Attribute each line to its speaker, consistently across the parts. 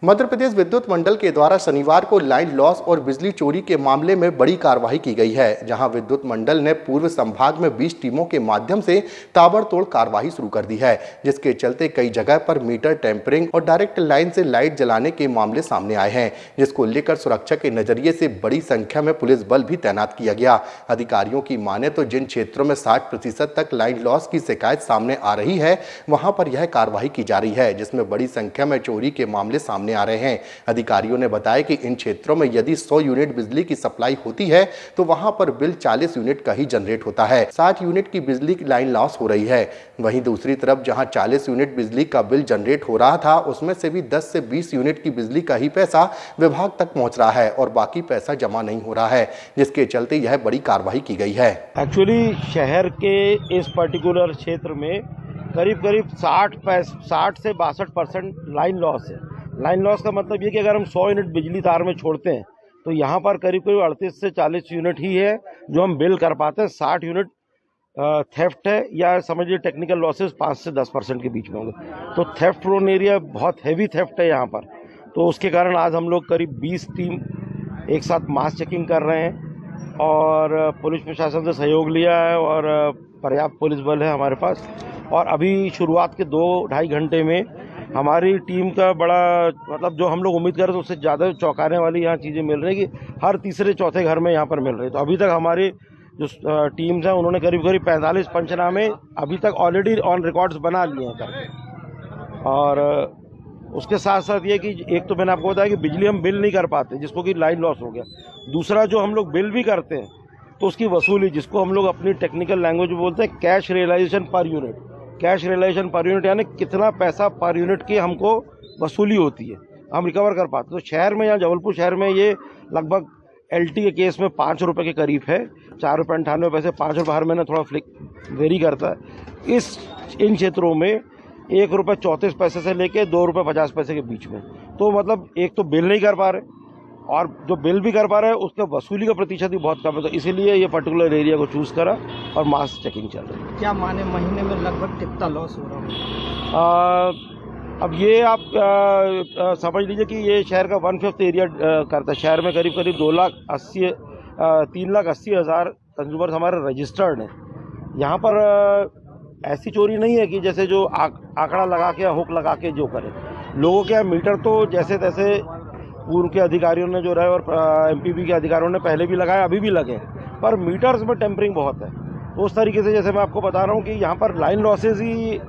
Speaker 1: मध्य प्रदेश विद्युत मंडल के द्वारा शनिवार को लाइन लॉस और बिजली चोरी के मामले में बड़ी कार्रवाई की गई है, जहां विद्युत मंडल ने पूर्व संभाग में 20 टीमों के माध्यम से ताबड़तोड़ कार्रवाई शुरू कर दी है, जिसके चलते कई जगह पर मीटर टेम्परिंग और डायरेक्ट लाइन से लाइट जलाने के मामले सामने आए हैं, जिसको लेकर सुरक्षा के नजरिए से बड़ी संख्या में पुलिस बल भी तैनात किया गया। अधिकारियों की माने तो जिन क्षेत्रों में 60% तक लाइन लॉस की शिकायत सामने आ रही है, वहां पर यह कार्रवाई की जा रही है, जिसमें बड़ी संख्या में चोरी के मामले सामने आ रहे हैं। अधिकारियों ने बताया कि इन क्षेत्रों में यदि 100 यूनिट बिजली की सप्लाई होती है तो वहां पर बिल 40 यूनिट का ही जनरेट होता है। 60 यूनिट की बिजली की लाइन लॉस हो रही है। वहीं दूसरी तरफ जहां 40 यूनिट बिजली का बिल जनरेट हो रहा था, उसमें से भी 10 से 20 यूनिट की बिजली का ही पैसा विभाग तक पहुंच रहा है और बाकी पैसा जमा नहीं हो रहा है, जिसके चलते यह बड़ी कार्रवाई की गई है।
Speaker 2: एक्चुअली शहर के इस पर्टिकुलर क्षेत्र में करीब 60 से 62% लाइन लॉस है। लाइन लॉस का मतलब ये कि अगर हम 100 यूनिट बिजली तार में छोड़ते हैं तो यहाँ पर करीब 38 से 40 यूनिट ही है जो हम बिल कर पाते हैं। 60 यूनिट थेफ्ट है, या समझिए टेक्निकल लॉसेस 5 से 10% के बीच में होंगे। तो थेफ्ट प्रोन एरिया, बहुत हैवी थेफ्ट है यहाँ पर। तो उसके कारण आज हम लोग करीब 20 टीम एक साथ मास चेकिंग कर रहे हैं और पुलिस प्रशासन से सहयोग लिया है और पर्याप्त पुलिस बल है हमारे पास। और अभी शुरुआत के 2-2.5 घंटे में हमारी टीम का बड़ा मतलब जो हम लोग उम्मीद कर रहे थे उससे ज़्यादा चौंकाने वाली यहाँ चीज़ें मिल रही है कि हर तीसरे चौथे घर में यहाँ पर मिल रही है। तो अभी तक हमारी जो टीम्स हैं उन्होंने करीब 45 पंचनामे अभी तक ऑलरेडी ऑन रिकॉर्ड्स बना लिए हैं करके। और उसके साथ साथ ये कि एक तो मैंने आपको बताया कि बिजली हम बिल नहीं कर पाते, जिसको कि लाइन लॉस हो गया। दूसरा, जो हम लोग बिल भी करते हैं तो उसकी वसूली, जिसको हम लोग अपनी टेक्निकल लैंग्वेज में बोलते हैं cash realisation per unit. Cash realisation per unit यानी कितना पैसा पर यूनिट की हमको वसूली होती है, हम रिकवर कर पाते। तो शहर में, यहाँ जबलपुर शहर में ये लगभग LT के केस में 5 रुपये के करीब है। 4.98 रुपये से 5 रुपये हर महीने थोड़ा वेरी करता है। इन क्षेत्रों में 1 रुपये 34 पैसे से लेके 2 रुपये 50 पैसे के बीच में। तो मतलब एक तो बिल नहीं कर पा रहे और जो बिल भी कर पा रहे हैं उसके वसूली का प्रतिशत भी बहुत कम है। तो इसीलिए ये पर्टिकुलर एरिया को चूज़ करा और मास चेकिंग चल रही है।
Speaker 3: क्या माने महीने में लगभग कितना लॉस हो रहा है?
Speaker 2: अब ये आप समझ लीजिए कि ये शहर का 1/5 एरिया करता है। शहर में करीब 3,80,000 कंज्यूमर्स हमारे रजिस्टर्ड हैं। यहाँ पर ऐसी चोरी नहीं है कि जैसे जो आंकड़ा लगा के, हुक लगा के जो करे। लोगों के मीटर तो जैसे तैसे पूर्व के अधिकारियों ने जो रहे और MPB के अधिकारियों ने पहले भी लगाए, अभी भी लगे, पर मीटर्स में टेम्परिंग बहुत है। तो उस तरीके से जैसे मैं आपको बता रहा हूँ कि यहाँ पर लाइन लॉसेज ही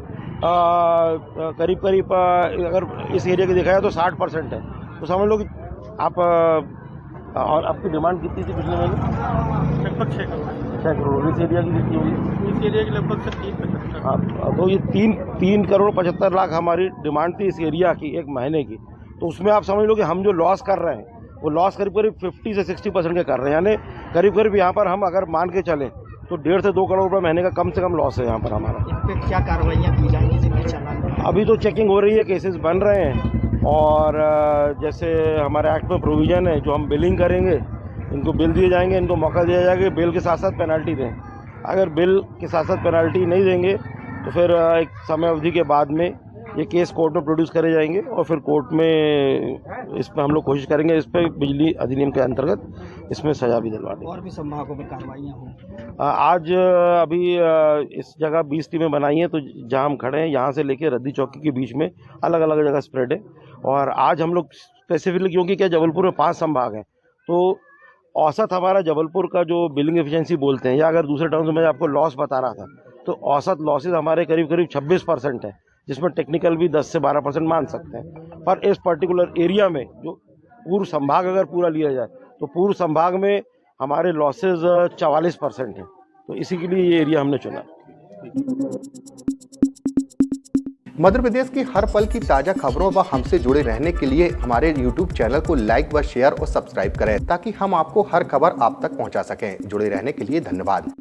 Speaker 2: करीब अगर इस एरिया की देखा जाए तो 60% है। तो समझ लो कि आप और आपकी डिमांड कितनी थी पिछले महीने?
Speaker 3: लगभग 6
Speaker 2: करोड़। इस एरिया की कितनी होगी?
Speaker 3: इस एरिया की लगभग 3-75।
Speaker 2: हाँ, तो ये 3 करोड़ 75 लाख हमारी डिमांड थी इस एरिया की एक महीने की। तो उसमें आप समझ लो कि हम जो लॉस कर रहे हैं वो लॉस करीब 50 से 60% के कर रहे हैं। यानी करीब यहाँ पर हम अगर मान के चलें तो 1.5 से 2 करोड़ रुपये महीने का कम से कम लॉस है यहाँ पर हमारा।
Speaker 3: इन पे क्या कार्रवाइयाँ की जाएंगी जिनके चालान?
Speaker 2: अभी तो चेकिंग हो रही है, केसेस बन रहे हैं और जैसे हमारे एक्ट में प्रोविज़न है, जो हम बिलिंग करेंगे इनको बिल दिए जाएंगे, इनको मौका दिया जाएगा बिल के साथ साथ पेनल्टी दें। अगर बिल के साथ साथ पेनल्टी नहीं देंगे तो फिर एक समय अवधि के बाद में ये केस कोर्ट में प्रोड्यूस करे जाएंगे और फिर कोर्ट में इस पर हम लोग कोशिश करेंगे इस पर बिजली अधिनियम के अंतर्गत इसमें सजा भी दिलवा दें।
Speaker 3: और भी संभागों में कार्रवाइयाँ हों?
Speaker 2: आज अभी इस जगह 20 टीमें बनाई हैं, तो जहाँ हम खड़े हैं यहाँ से लेके रद्दी चौकी के बीच में अलग अलग जगह स्प्रेड है। और आज हम लोग स्पेसिफिकली, क्योंकि क्या जबलपुर में 5 संभाग हैं, तो औसत हमारा जबलपुर का जो बिलिंग एफिशिएंसी बोलते हैं, या अगर दूसरे टर्म्स में आपको लॉस बता रहा था, तो औसत लॉसेज हमारे करीब 26% है, जिसमें टेक्निकल भी 10 से 12% मान सकते हैं। पर इस पर्टिकुलर एरिया में जो पूर्व संभाग अगर पूरा लिया जाए तो पूर्व संभाग में हमारे लॉसेज 44% हैं। तो इसी के लिए ये एरिया हमने चुना।
Speaker 1: मध्य प्रदेश की हर पल की ताजा खबरों व हमसे जुड़े रहने के लिए हमारे YouTube चैनल को लाइक व शेयर और सब्सक्राइब करें, ताकि हम आपको हर खबर आप तक पहुंचा सकें। जुड़े रहने के लिए धन्यवाद।